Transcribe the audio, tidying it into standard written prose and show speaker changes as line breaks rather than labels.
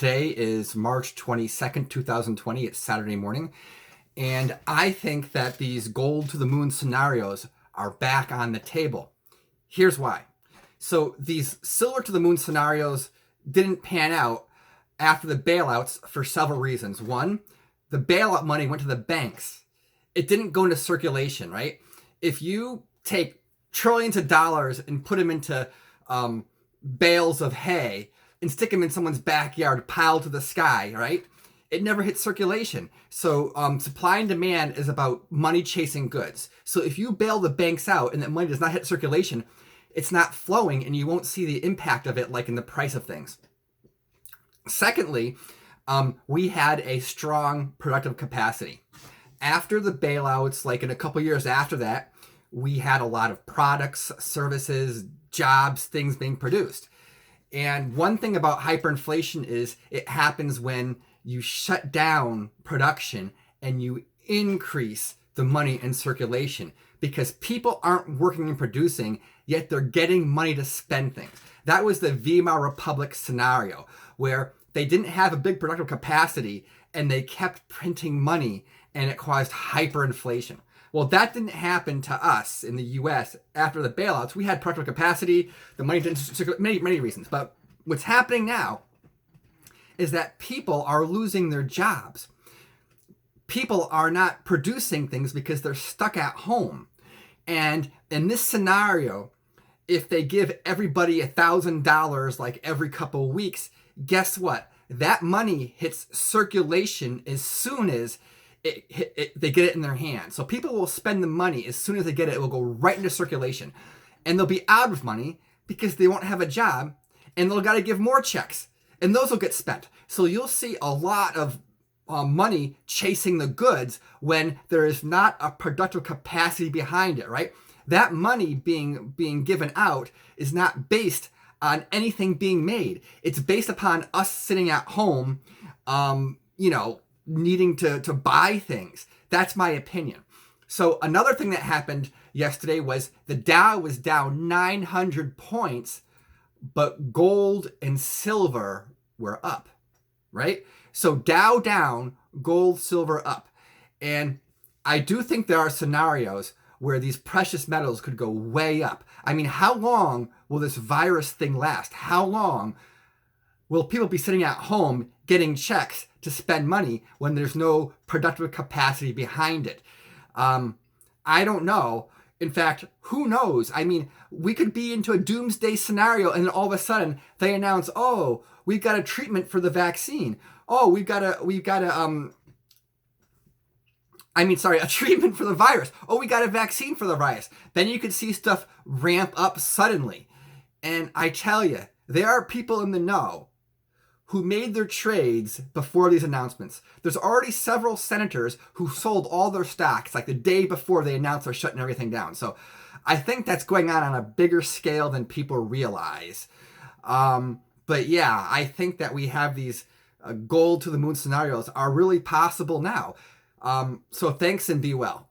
Today is March 22nd, 2020. It's Saturday morning. And I think that these gold to the moon scenarios are back on the table. Here's why. So these silver to the moon scenarios didn't pan out after the bailouts for several reasons. One, the bailout money went to the banks. It didn't go into circulation, right? If you take trillions of dollars and put them into bales of hay and stick them in someone's backyard piled to the sky, right? It never hits circulation. So supply and demand is about money chasing goods. So if you bail the banks out and that money does not hit circulation, it's not flowing and you won't see the impact of it like in the price of things. Secondly, we had a strong productive capacity. After the bailouts, like in a couple years after that, we had a lot of products, services, jobs, things being produced. And one thing about hyperinflation is it happens when you shut down production and you increase the money in circulation because people aren't working and producing, yet they're getting money to spend things. That was the Weimar Republic scenario where they didn't have a big productive capacity and they kept printing money and it caused hyperinflation. Well, that didn't happen to us in the US after the bailouts. We had productive capacity, the money didn't circulate, many reasons. But what's happening now is that people are losing their jobs. People are not producing things because they're stuck at home. And in this scenario, if they give everybody $1,000 like every couple of weeks, guess what? That money hits circulation as soon as they get it in their hand. So people will spend the money as soon as they get it. It will go right into circulation. And they'll be out of money because they won't have a job and they'll got to give more checks. And those will get spent. So you'll see a lot of money chasing the goods when there is not a productive capacity behind it, right? That money being given out is not based on anything being made. It's based upon us sitting at home, needing to buy things. That's my opinion. So another thing that happened yesterday was the Dow was down 900 points, but gold and silver were up, right? So Dow down, gold, silver up. And I do think there are scenarios where these precious metals could go way up. I mean, how long will this virus thing last? How long will people be sitting at home getting checks to spend money when there's no productive capacity behind it? I don't know. In fact, who knows? I mean, we could be into a doomsday scenario and then all of a sudden they announce, oh, we've got a treatment for the vaccine. Oh, a treatment for the virus. Oh, we got a vaccine for the virus. Then you could see stuff ramp up suddenly. And I tell you, there are people in the know who made their trades before these announcements. There's already several senators who sold all their stocks like the day before they announced they're shutting everything down. So I think that's going on a bigger scale than people realize. But yeah, I think that we have these gold to the moon scenarios are really possible now. So thanks and be well.